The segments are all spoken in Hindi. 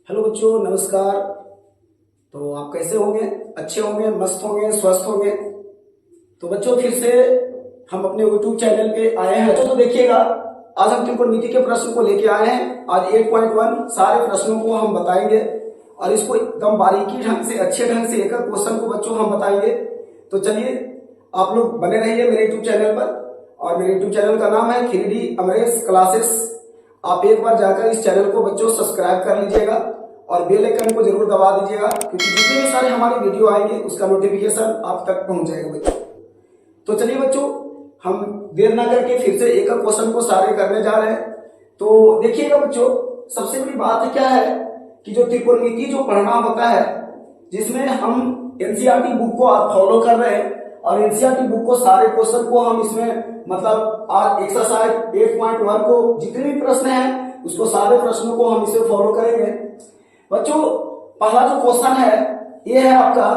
हेलो बच्चों, नमस्कार। तो आप कैसे होंगे? अच्छे होंगे, मस्त होंगे, स्वस्थ होंगे। तो बच्चों फिर से हम अपने यूट्यूब चैनल पे आए हैं। तो देखिएगा, आज हम त्रिकोणमिति के प्रश्न को लेके आए हैं। आज 8.1 सारे प्रश्नों को हम बताएंगे और इसको एकदम बारीकी ढंग से, अच्छे ढंग से एक एक क्वेश्चन को बच्चों हम बताएंगे। तो चलिए, आप लोग बने रहिए मेरे यूट्यूब चैनल पर। और मेरे यूट्यूब चैनल का नाम है 3D अमरेश क्लासेस। आप एक बार जाकर इस चैनल को बच्चों सब्सक्राइब कर लीजिएगा और बेल आइकन को जरूर दबा दीजिएगा, क्योंकि जितने भी सारे हमारे वीडियो आएंगे उसका नोटिफिकेशन आप तक पहुंच जाएगा बच्चों। तो चलिए बच्चों, हम देर ना करके फिर से एक एक क्वेश्चन को सारे करने जा रहे हैं। तो देखिएगा बच्चों, सबसे बड़ी बात क्या है कि जो त्रिकोणमिति जो पढ़ना होता है, जिसमें हम एनसीईआरटी बुक को आप फॉलो कर रहे हैं और एनसीईआरटी बुक को सारे क्वेश्चन को हम इसमें मतलब आज एक्सरसाइज 8.1 को जितने भी प्रश्न हैं उसको सारे प्रश्नों को हम इसे फॉलो करेंगे बच्चों। पहला जो क्वेश्चन है ये है आपका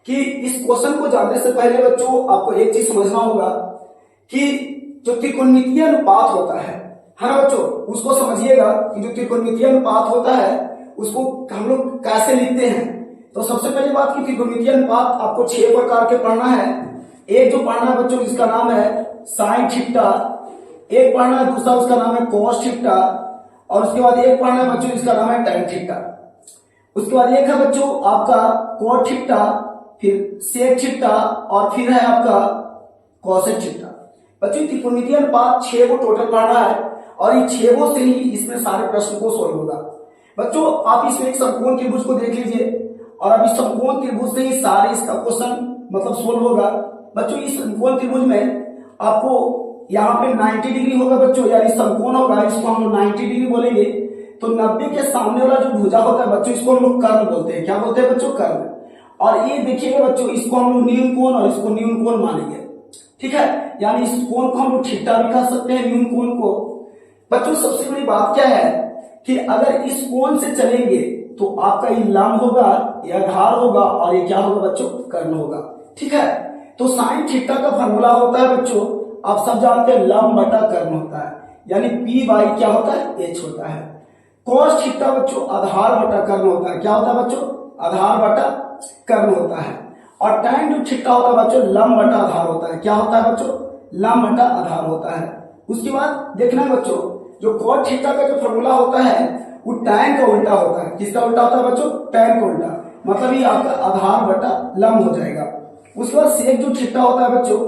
कि इस क्वेश्चन को जानने से पहले बच्चों आपको एक चीज समझना होगा कि जो त्रिकोणमितीय अनुपात होता है ना बच्चों, उसको समझिएगा कि जो त्रिकोणमितीय अनुपात होता है उसको हम लोग कैसे लिखते हैं। तो सबसे पहली बात की त्रिकोणमितीय अनुपात आपको 6 प्रकार के पढ़ना है। एक जो पढ़ना है बच्चों, इसका नाम है साइन थीटा। एक पढ़ना है दूसरा, उसका नाम है कॉस थीटा। और उसके बाद एक पढ़ना है बच्चों, इसका नाम है टैन थीटा। उसके बाद एक है बच्चों आपका कॉट थीटा, फिर सेक थीटा और फिर है आपका कॉसेक थीटा। बच्चों त्रिकोणमितीय अनुपात 6 को टोटल पढ़ना है और इन 6 से ही इसमें सारे प्रश्न को सोल्व होगा। बच्चों आप इसमें एक समकोण त्रिभुज को देख लीजिए और अब इस समकोण त्रिभुज से ही सारे इसका क्वेश्चन मतलब सोल्व होगा। बच्चों इस समकोण त्रिभुज में आपको यहाँ पे 90 डिग्री होगा बच्चों, यानी समकोण होगा, इसको हम लोग 90 डिग्री बोलेंगे। तो 90 के सामने वाला जो भुजा होता है बच्चों, इसको हम लोग कर्ण बोलते हैं। क्या बोलते हैं बच्चों? कर्ण। और ये देखिएगा बच्चों, इसको हम लोग न्यून कोण और इसको न्यून कोण मानेंगे, ठीक है। यानी इस कोण को हम लोग थीटा भी कह सकते हैं, न्यून कोण को। बच्चों सबसे बड़ी बात क्या है कि अगर इस कोण से चलेंगे तो आपका ये लंब होगा, ये आधार होगा और ये क्या होगा बच्चों? कर्ण होगा, ठीक है। तो साइन थीटा का फॉर्मूला होता है बच्चों, आप सब जानते हैं, लंब बटा कर्ण होता है, यानी P बाई क्या होता है? H होता है। कॉस थीटा बच्चों आधार बटा कर्ण होता है। क्या होता है बच्चों? आधार बटा कर्ण होता है। और टैन जो थीटा होता है बच्चों, लंब बटा आधार होता है। क्या होता है बच्चों? लंब बटा आधार होता है। उसके बाद देखना है बच्चों, जो कॉट थीटा का जो फॉर्मूला होता है वो टैन का उल्टा होता है। किसका उल्टा होता है बच्चों? टैन का उल्टा, मतलब ये आपका आधार बटा लंब हो जाएगा। उसके बाद सेक जो थीटा होता है बच्चों,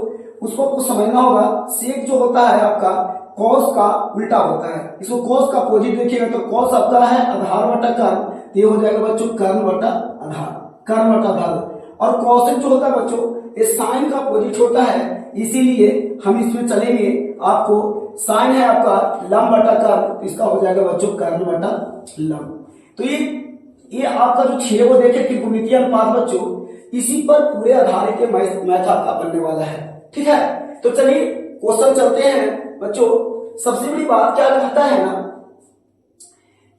उसको आपको समझना होगा। सेक जो होता है आपका कॉस का उल्टा होता है। इसको कॉस का अपोजिट देखिएगा तो कॉस आपका है आधार बटा कर्ण, ये हो जाएगा बच्चों कर्ण बटा आधार, कर्ण बटा आधार। और कॉसेक जो होता है बच्चों, ये साइन का अपोजिट होता है, इसीलिए हम इसमें चलेंगे। आपको साइन है आपका लंब बटा कर्ण, इसका हो जाएगा बच्चों कर्ण बटा लंब। तो ये आपका जो 6 को देखे त्रिकोणमितीय अनुपात बच्चों, इसी पर पूरे आधारित मैथ आपका बनने वाला है, ठीक है। तो चलिए क्वेश्चन चलते हैं बच्चों। सबसे बड़ी बात क्या कहता है ना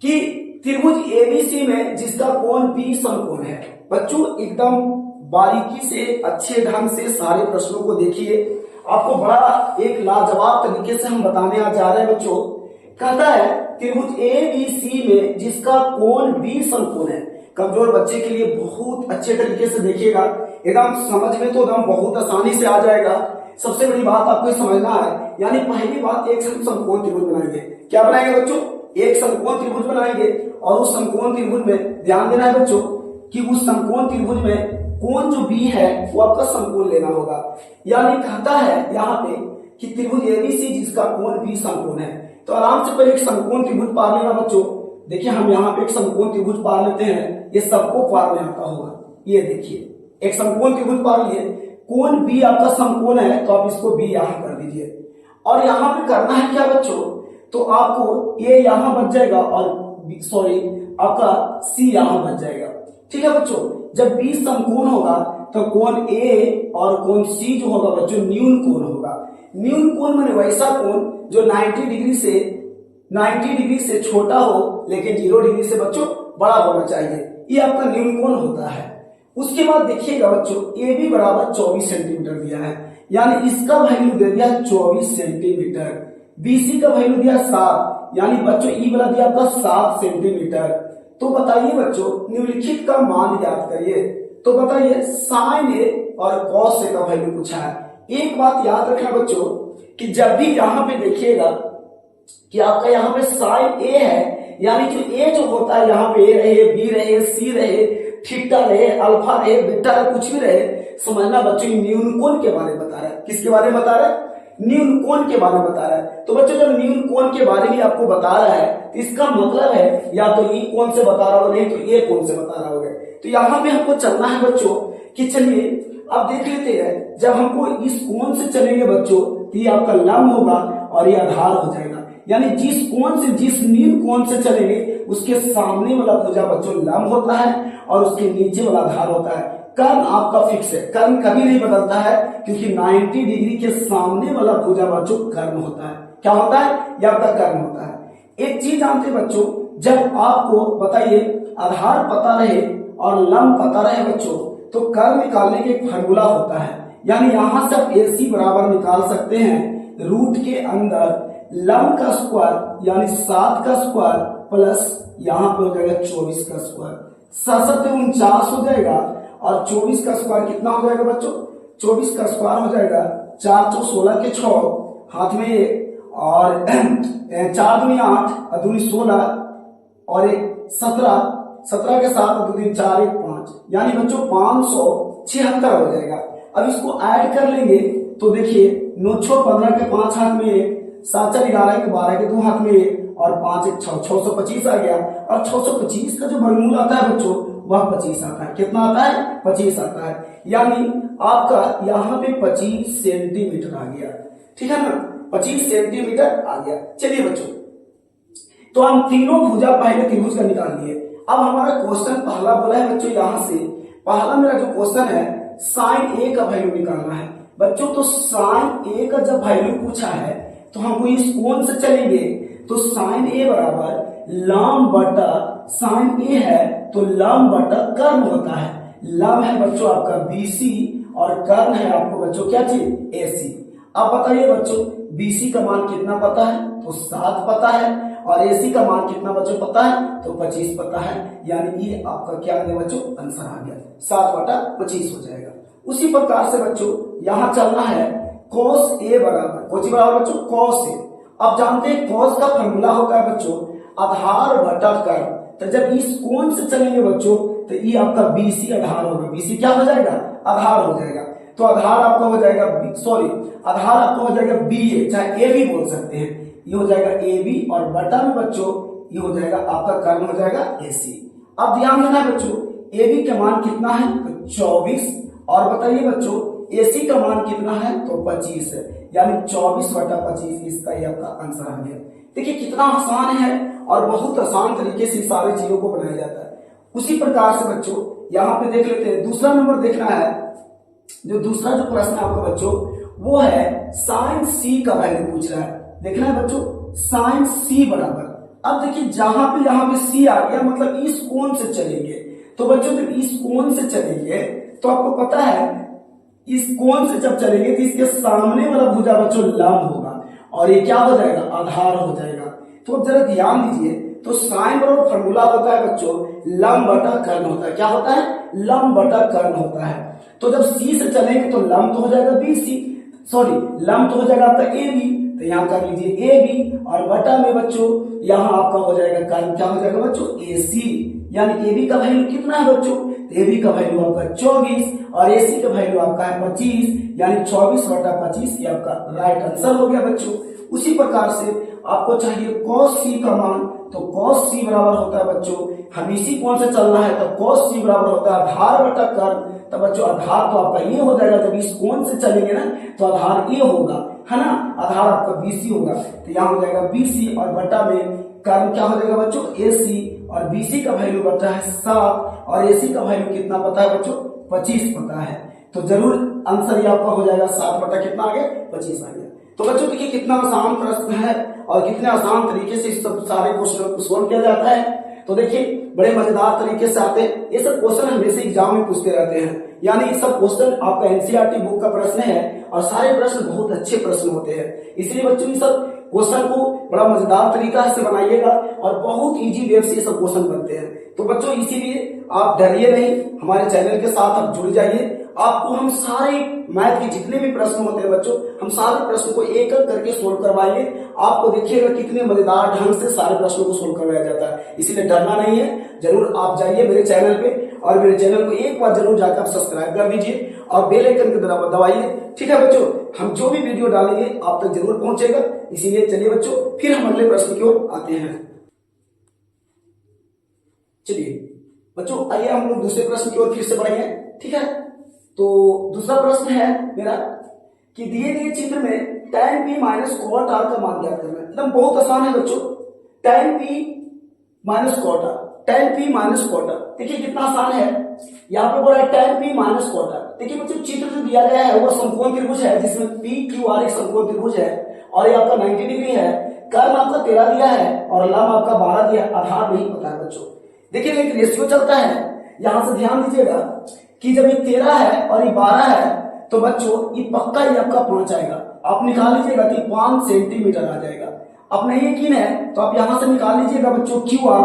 कि त्रिभुज एबीसी में जिसका कोण बी समकोण है। बच्चों एकदम बारीकी से अच्छे ढंग से सारे प्रश्नों को देखिए, आपको बड़ा एक लाजवाब तरीके से हम बताने आ जा रहे हैं बच्चों। कहता है त्रिभुज एबीसी में जिसका कोण बी समकोण है। कमजोर बच्चे के लिए बहुत अच्छे तरीके से देखिएगा, एकदम समझ में तो एकदम बहुत आसानी से आ जाएगा। सबसे बड़ी बात आपको समझना है, यानी पहली बात एक समकोण त्रिभुज बनाएंगे। क्या बनाएंगे बच्चों? एक समकोण त्रिभुज बनाएंगे और उस समकोण त्रिभुज में ध्यान देना है बच्चों कि उस समकोण त्रिभुज में कोण जो बी है वो आपका समकोण लेना होगा। यानी कहता है यहाँ पे कि त्रिभुज एबीसी जिसका कोण बी समकोण है। तो आराम से पहले एक समकोण त्रिभुज पार लेना बच्चों। देखिए हम यहाँ पे एक समकोण त्रिभुज पार लेते हैं, ये सबको पार में आता होगा। ये देखिए एक समकोण त्रिभुज पार लिए, कोण बी आपका समकोण है तो आप इसको बी यहाँ कर दीजिए। और यहाँ पे करना है क्या बच्चों? तो आपको ये यहाँ बच जाएगा और सॉरी आपका सी यहाँ बच जाएगा, ठीक है बच्चों। जब बी समकोण होगा तो कोण ए और कोण सी जो होगा बच्चों न्यून कोण होगा। न्यून कोण माने वैसा कोण जो 90 डिग्री से छोटा हो लेकिन 0 डिग्री से बच्चों बड़ा होना चाहिए, ये आपका न्यून कोण होता है। उसके बाद देखिएगा बच्चों, ए बी बराबर 24 सेंटीमीटर दिया है, यानी इसका वैल्यू दे दिया 24 सेंटीमीटर। बीसी का वैल्यू दिया 7, यानी बच्चों ई वाला दिया आपका 7 सेंटीमीटर। तो बताइए बच्चों निम्नलिखित का मान ज्ञात करिए। तो बताइए साइन ए और कॉस ए का वैल्यू पूछा है। एक बात याद रखना बच्चों कि जब भी यहां पे देखिएगा कि आपका यहाँ पे साइन ए है, यानी कि ए जो होता है यहाँ पे ए रहे, बी रहे, सी रहे, थीटा रहे, अल्फा रहे, बीटा रहे, कुछ भी रहे, समझना बच्चों न्यून कोण के बारे में बता रहा है। किसके बारे में बता रहा है? न्यून कोण के बारे में बता रहा है। तो बच्चों जब न्यून कोण के बारे में आपको बता रहा है तो इसका मतलब है या तो ई कोण से बता रहा हो, नहीं तो ए कोण से बता रहा होगा। तो यहाँ पे हमको चलना है बच्चों कि चलिए अब देख लेते हैं, जब हमको इस कोण से चलेंगे बच्चों तो ये आपका लंब होगा और ये आधार हो जाएगा। यानी जिस कोण से, जिस न्यून कोण से चलेंगे उसके सामने वाला भुजा बच्चों लंब होता है और उसके नीचे वाला आधार होता है। कर्ण आपका फिक्स है, कर्ण कभी नहीं बदलता है क्योंकि 90 डिग्री के सामने वाला भुजा बच्चों कर्ण होता है। क्या होता है? यह आपका कर्ण होता है। एक चीज जानते हैं बच्चों, जब आपको बताइए आधार पता रहे और लंब पता रहे बच्चों तो कर्ण निकालने के एक फॉर्मूला होता है। यानी यहां से आप AC बराबर निकाल सकते हैं रूट के अंदर लंब का स्क्वायर यानी 7 का स्क्वायर प्लस यहाँ पे हो जाएगा 24 का स्क्वायर, 7 49 हो जाएगा और 24 का स्क्वायर कितना हो जाएगा बच्चों? 24 का स्क्वायर हो जाएगा 4 चौ 16 के 6 हाथ में 1 और 4 दूनी 8 और दूनी 16 और 1 17, 17 के साथ 2 3 4 1 5, यानी बच्चों 576 हो जाएगा। अब इसको ऐड कर लेंगे तो देखिए 9 6 15 के 5 हाथ में 1, 7 4 11 के 12 के 2 हाथ में 1 और 5 1 6 625 आ गया। और 625 का जो वर्गमूल आता है बच्चों वह 25 आता है। कितना आता है? 25 आता है। यानी आपका यहाँ पे 25 सेंटीमीटर आ गया, ठीक है ना, 25 सेंटीमीटर आ गया। चलिए बच्चों तो हम तीनों भुजा पहले त्रिभुज का निकाल लिए। अब हमारा क्वेश्चन पहला बोला है बच्चों, यहां से पहला मेरा जो क्वेश्चन है साइन ए का वैल्यू निकालना है बच्चों। तो साइन ए का जब वैल्यू पूछा है तो हमको इस कोण से चलेंगे तो साइन ए बराबर लंब बटा, साइन ए है तो लंब बटा कर्ण होता है। लंब है बच्चों आपका BC और कर्ण है आपको बच्चों क्या चीज? AC। अब बताइए बच्चों BC का मान कितना पता है? तो 7 पता है और AC का मान कितना बच्चों पता है? तो 25 पता है। यानी ये आपका क्या आ गया बच्चों? आंसर आ गया 7/25 हो जाएगा। उसी प्रकार से बच्चों यहां चलना है cos A बराबर, कौन सी बराबर बच्चों? cos A। अब जानते हैं cos का फॉर्मूला होता है बच्चों आधार बटा कर्ण। तो जब इस कोण से चलेंगे बच्चों तो ये आपका BC आधार होगा। BC क्या हो जाएगा? आधार हो जाएगा। तो आधार आपका हो जाएगा आधार आपका हो जाएगा BA, चाहे AB बोल सकते हैं। ये हो जाएगा AB और बटा में बच्चों ये हो जाएगा आपका कर्ण हो जाएगा AC। अब ध्यान देना है बच्चों AB का मान कितना है? तो 24 और बताइए बच्चों AC का मान कितना है? तो 25 है। यानी 24/25 इसका ये आपका आंसर आ गया। देखिए कितना आसान है और बहुत आसान तरीके से सारी चीजों को बनाया जाता है। उसी प्रकार से बच्चों यहाँ पे देख लेते हैं दूसरा नंबर देखना है। जो दूसरा जो प्रश्न आपका बच्चों वो है साइन C का वैल्यू पूछ रहा है। देखना है बच्चों साइन C बराबर, अब देखिए जहां पे यहाँ पे C आ गया मतलब इस कोण से चलेंगे। तो बच्चों जब इस कोण से चलेंगे तो आपको पता है इस कोण से जब चलेंगे तो इसके सामने वाला भुजा बच्चों लंब होगा और ये क्या हो जाएगा? आधार हो जाएगा। तो जरा ध्यान दीजिए तो साइन बराबर फॉर्मूला होता है बच्चों लंब बटा कर्ण होता है। क्या होता है? लंब बटा कर्ण होता है। तो जब C से चलेंगे तो लंब तो हो जाएगा लंब तो हो जाएगा आपका AB। तो यहाँ कर लीजिए AB और बटा में बच्चों यहाँ आपका हो जाएगा कर्ण। क्या हो जाएगा बच्चों? AC। यानी AB का वैल्यू कितना है बच्चों? AB का वैल्यू आपका 24 और AC का वैल्यू आपका है 25, यानी 24/25 ये आपका राइट आंसर हो गया बच्चों। उसी प्रकार से आपको चाहिए cos C का मान। तो cos C बराबर होता है बच्चों, हम इसी कोण से चलना है तो cos C बराबर होता है आधार बटा कर्ण। तो बच्चों आधार तो आपका ये हो जाएगा, जब इस कोण से चलेंगे ना तो आधार ये होगा, है ना, आधार आपका BC होगा। तो यहाँ हो जाएगा BC और बटा में कर्ण क्या हो जाएगा बच्चों? AC और BC का वैल्यू बचा है 7 और AC का वैल्यू कितना पता है बच्चों? 25 पता है। तो जरूर आंसर ये आपका हो जाएगा 7 बटा कितना आ गया? 25 आ गया। तो बच्चों देखिए कितना आसान प्रश्न है और कितने आसान तरीके से इस सब सारे क्वेश्चन को सोल्व किया जाता है। तो देखिए बड़े मजेदार तरीके से आते हैं। ये सब क्वेश्चन हमेशा एग्जाम में पूछते रहते हैं। यानी ये सब क्वेश्चन आपका NCERT बुक का प्रश्न है और सारे प्रश्न बहुत अच्छे प्रश्न होते हैं। इसलिए बच्चों ये सब क्वेश्चन को बड़ा मजेदार तरीका से बनाइएगा और बहुत इजी वे से ये सब क्वेश्चन बनते हैं। तो बच्चों इसीलिए आप डरिए नहीं, हमारे चैनल के साथ आप जुड़ जाइए। आपको हम सारे मैथ के जितने भी प्रश्न होते हैं बच्चों, हम सारे प्रश्न को एक एक करके सोल्व करवाएंगे। आपको देखिएगा कितने मजेदार ढंग से सारे प्रश्नों को सोल्व करवाया जाता है, इसीलिए डरना नहीं है। जरूर आप जाइए मेरे चैनल पे और मेरे चैनल को एक बार जरूर जाकर आप सब्सक्राइब कर दीजिए और बेल आइकन को दबाइए। ठीक है बच्चों, हम जो भी वीडियो डालेंगे आप तक जरूर पहुंचेगा। इसीलिए चलिए बच्चों फिर हम अगले प्रश्न की ओर आते हैं। चलिए बच्चों आइए हम लोग दूसरे प्रश्न की ओर फिर से बढ़ेंगे। ठीक है, तो दूसरा प्रश्न है मेरा कि दिए गए चित्र में tan p minus cot r का मान ज्ञात करना है। एकदम बहुत आसान है बच्चों, tan p minus cot r, tan p minus cot r। देखिए कितना आसान है, यहाँ पे बोला है tan p minus cot r। देखिए बच्चों चित्र जो दिया गया है वो समकोण त्रिभुज है जिसमें p q r एक समकोण त्रिभुज है और ये आपका 90 डिग्री है। कर्म आपका 13 दिया है और लंब आपका 12 दिया है, आधार नहीं पता है बच्चों। देखिए एक रेशियो चलता है, यहां से ध्यान दीजिएगा कि जब ये 13 है और ये 12 है तो बच्चों ये पक्का ही आपका 5 आएगा। आप निकाल लीजिएगा कि 5 सेंटीमीटर आ जाएगा। अब नहीं यकीन है तो आप यहां से निकाल लीजिएगा बच्चों क्यू आर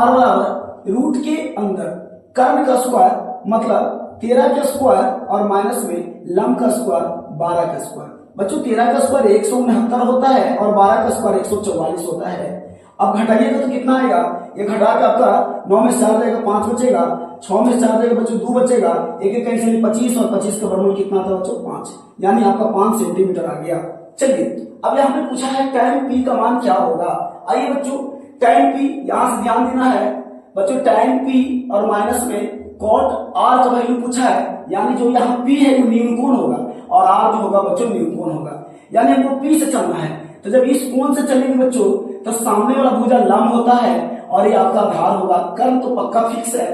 बराबर रूट के अंदर कर्ण का स्क्वायर मतलब 13 का स्क्वायर और माइनस में लंब का स्क्वायर 12 का स्क्वायर। बच्चों 13 का स्क्वायर 169 होता है और 12 का स्क्वायर 144 होता है। अब घटाइएगा तो कितना आएगा, ये घटा के आपका 9 में 4 जाएगा 5 बचेगा, 6 में 4 जाएगा बच्चों 2 बचेगा, एक एक कैंसिल 25 और 25 का वर्गमूल कितना था बच्चों 5, यानी आपका 5 सेंटीमीटर आ गया। चलिए अब यहाँ पे पूछा है tan p का मान क्या होगा। आइए बच्चों tan p यहां से ध्यान देना है बच्चों, tan p और माइनस में cot r का वैल्यू पूछा है, यानी जो यहाँ p है वो न्यूनकोण होगा और r जो होगा बच्चों न्यूनकोण होगा, यानी हमको p से चलना है। तो जब इस कोण से चलेंगे बच्चों तो सामने वाला भुजा लंब होता है और ये आपका आधार होगा। कर्म तो पक्का फिक्स है।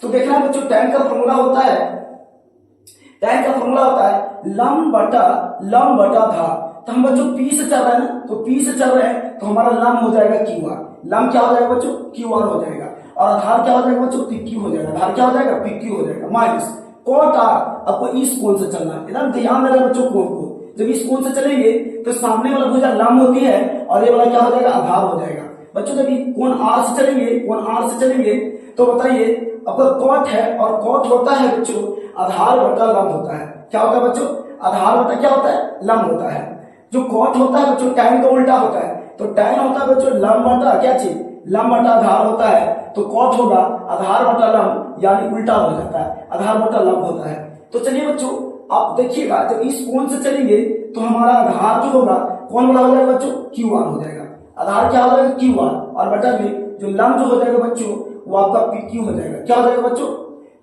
तो देखना बच्चों tan का फॉर्मूला होता है, tan का फॉर्मूला होता है लंब बटा धार। तो हम बच्चों p से चल रहे हैं ना, तो p से चल रहे हैं तो हमारा लंब हो जाएगा QR। लंब क्या हो जाएगा बच्चों QR हो जाएगा और आधार क्या हो जाएगा बच्चों PQ हो जाएगा। आधार क्या हो जाएगा PQ हो जाएगा माइनस cot r। आपको इस कोण से चलना है, एकदम ध्यान देना बच्चों कोण को। जब इस कोण से चलेंगे तो सामने वाला भुजा लंब होती है और ये वाला क्या हो जाएगा आधार हो जाएगा। बच्चों जब कोण r से चलेंगे तो बताइए आपका cot है और cot होता है बच्चों आधार बटा लंब होता है। क्या होता है बच्चों, आधार बटा क्या होता है लंब होता है। जो cot होता है बच्चों tan का उल्टा होता है, तो tan होता है बच्चों लंब बटा क्या चीज, लंब बटा आधार होता है। तो cot होगा आधार बटा लंब, यानी उल्टा हो जाता है, आधार बटा लंब होता है। तो चलिए बच्चों आप देखिएगा जब इस कोण से चलेंगे तो हमारा आधार जो होगा कौन वाला हो जाएगा बच्चों QR हो जाएगा। आधार क्या हो जाएगा QR और बटा में जो लंब जो हो जाएगा बच्चों वो आपका PQ हो जाएगा। क्या हो जाएगा बच्चों,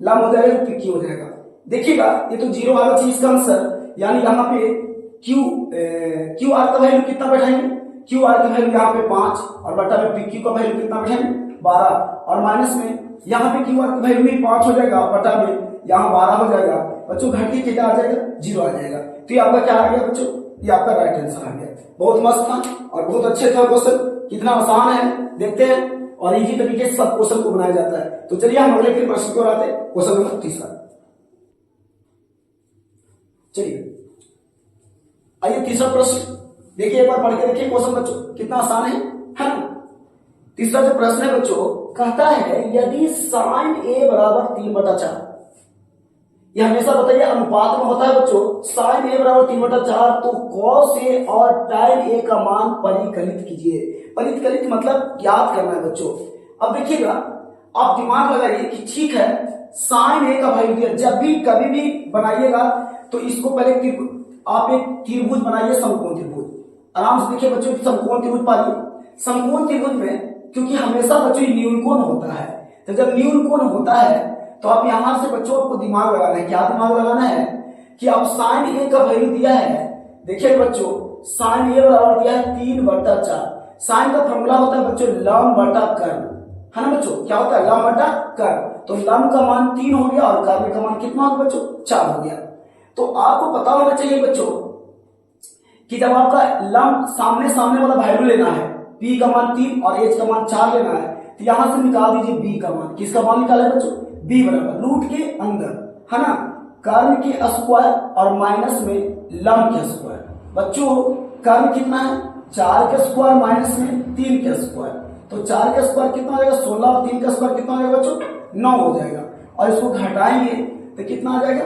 लंब हो जाएगा PQ हो जाएगा। देखिएगा ये तो 0 आना चाहिए इसका आंसर, यानी यहाँ पे QR का वैल्यू कितना बैठाएंगे, QR का वैल्यू यहाँ पे 5 और बटा में PQ का वैल्यू कितना बैठाएंगे 12 और माइनस में यहाँ पे QR का वैल्यू भी 5 हो जाएगा और बटा में यहाँ 12 हो जाएगा। बच्चों घट के क्या आ जाएगा 0 आ जाएगा। तो ये आपका क्या आ गया बच्चों, ये आपका राइट आंसर आ गया। बहुत मस्त था और बहुत अच्छे था क्वेश्चन, कितना आसान है देखते हैं और इजी तरीके से सब क्वेश्चन को बनाया जाता है। तो चलिए हम अगले फिर प्रश्न को आते हैं, क्वेश्चन नंबर 3। चलिए आइए तीसरा प्रश्न देखिए, एक बार पढ़ के देखिए क्वेश्चन बच्चों कितना आसान है ना। तीसरा जो प्रश्न है बच्चों कहता है यदि sin a बराबर 3/4, ये हमेशा बताइए अनुपात में होता है बच्चों, sin a बराबर 3/4 तो cos a और tan a का मान परिकलित कीजिए। परिकलित मतलब ज्ञात करना है बच्चों। अब देखिएगा आप दिमाग लगाइए कि ठीक है sin a का वैल्यू दिया, जब भी कभी भी बनाइएगा तो इसको पहले आप एक त्रिभुज बनाइए, समकोण त्रिभुज। आराम से देखिए बच्चों समकोण त्रिभुज पाइए। समकोण त्रिभुज में क्योंकि हमेशा बच्चों न्यूनकोण होता है, तो जब न्यूनकोण होता है तो आप यहां से बच्चों आपको दिमाग लगाना है। क्या दिमाग लगाना है कि आप sin a का वैल्यू दिया है, देखिए बच्चों sin a बराबर दिया है 3/4। sin का फॉर्मूला होता है बच्चों लंब बटा कर्म, है ना बच्चों, क्या होता है लंब बटा कर्म। तो लंब का मान 3 हो गया और कर्म का मान कितना होगा बच्चों 4 हो गया। तो आपको पता होना चाहिए बच्चों कि जब आपका लंब सामने वाला वैल्यू लेना है, p का मान 3 और h का मान 4 लेना है, तो यहां से निकाल दीजिए b का मान। किसका मान निकाले बच्चों, b बराबर रूट के अंदर, है ना, कर्म के स्क्वायर और माइनस में लंब के स्क्वायर। बच्चों कर्म कितना है 4 के स्क्वायर माइनस में 3 के स्क्वायर, तो 4 के स्क्वायर कितना आ जाएगा 16 और 3 का स्क्वायर कितना आ जाएगा बच्चों 9 हो जाएगा। और इसको घटाएंगे तो कितना आ जाएगा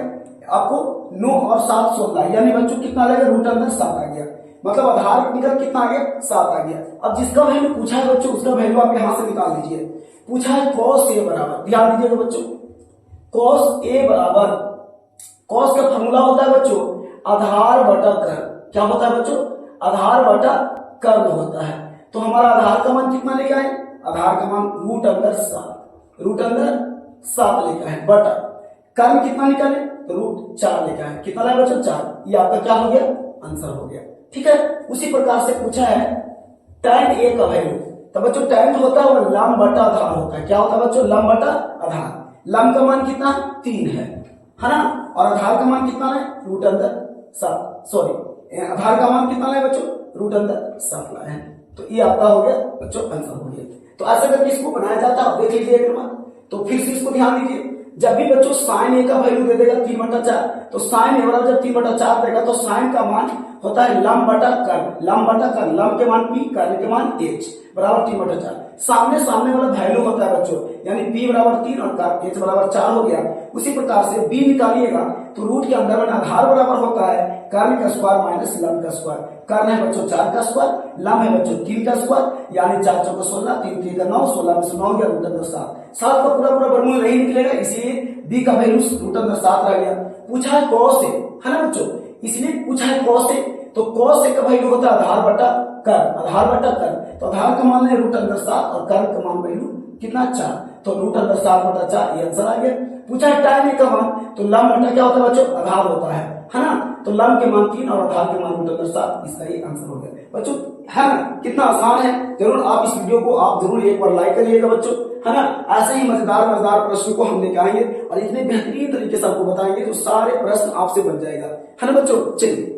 आपको 9 और 7 16, यानी बच्चों कितना आ जाएगा रूट अंदर 7 आ गया, मतलब आधार निकल कितना आ गया 7 आ गया। अब जिसका वैल्यू पूछा है बच्चों उसका वैल्यू आप यहां से निकाल लीजिए। पूछा है cos a बराबर, ध्यान दीजिएगा बच्चों, cos a बराबर, cos का फॉर्मूला होता है बच्चों आधार बटा कर्ण। क्या होता है बच्चों आधार बटा कर्ण होता है। तो हमारा आधार का मान कितना लेके आए, आधार का मान रूट अंदर 7, रूट अंदर 7 लेके आए बटा कर्ण कितना निकाले तो रूट 4 लेके आए। कितना लाए बच्चों 4, ये आपका क्या हो गया आंसर हो गया। ठीक है, उसी प्रकार से पूछा है tan a का वैल्यू, तो बच्चों tan होता है वो लंब बटा आधार होता है। क्या होता है बच्चों लंब बटा आधार, लंब का मान कितना 3 है ना, और आधार का मान कितना है रूट अंदर 7, सॉरी आधार का मान कितना है बच्चों रूट अंदर 7 लाए हैं। तो ये आपका हो गया बच्चों आंसर हो गया। तो ऐसे करके इसको बनाया जाता है, देख लीजिए एक बार। तो फिर से इसको ध्यान दीजिए, जब भी बच्चों साइन ए का वैल्यू दे देगा 3/4, तो साइन ए बराबर जब 3/4 देगा तो साइन का मान होता है लंब बटा कर्ण, लंब बटा कर्ण, लंब के मान p कर्ण के मान h बराबर 3/4। सामने सामने वाला वैल्यू होता है बच्चों, यानी p बराबर 3 और h बराबर 4 हो गया। उसी प्रकार से b निकालिएगा तो रूट के अंदर में आधार बराबर होता है कर्ण का स्क्वायर माइनस लंब का स्क्वायर। कर्ण है बच्चों 4 का स्क्वायर, लंब है बच्चों 3 का स्क्वायर, यानी 4 चौका 16, 3 3 का 9, 16 में से 9 गया रूट अंदर 7। 7 का पूरा पूरा वर्गमूल नहीं निकलेगा, इसलिए b का वैल्यू रूट अंदर 7 आ गया। पूछा है cos a, है ना बच्चों, इसलिए पूछा है cos a, तो cos a का वैल्यू होता है आधार बटा कर्ण, आधार बटा कर्ण, तो आधार का मान है रूट अंदर 7 और कर्ण का मान वैल्यू कितना 4, तो रूट अंदर 7/4 ये आंसर आ गया। पूछा है tan a का मान, तो लंब बटा क्या होता है बच्चों आधार होता है ना, तो लंब के मान 3 और आधार के मान रूट अंदर 7, इसका ये आंसर हो गया बच्चों, है ना। कितना आसान है, जरूर आप इस वीडियो को आप जरूर एक बार लाइक करिएगा बच्चों, है ना। ऐसे ही मजेदार मजेदार प्रश्न को हम लेके आएंगे और इतने बेहतरीन तरीके से आपको बताएंगे तो सारे प्रश्न आपसे बन जाएगा, है ना बच्चों। चलिए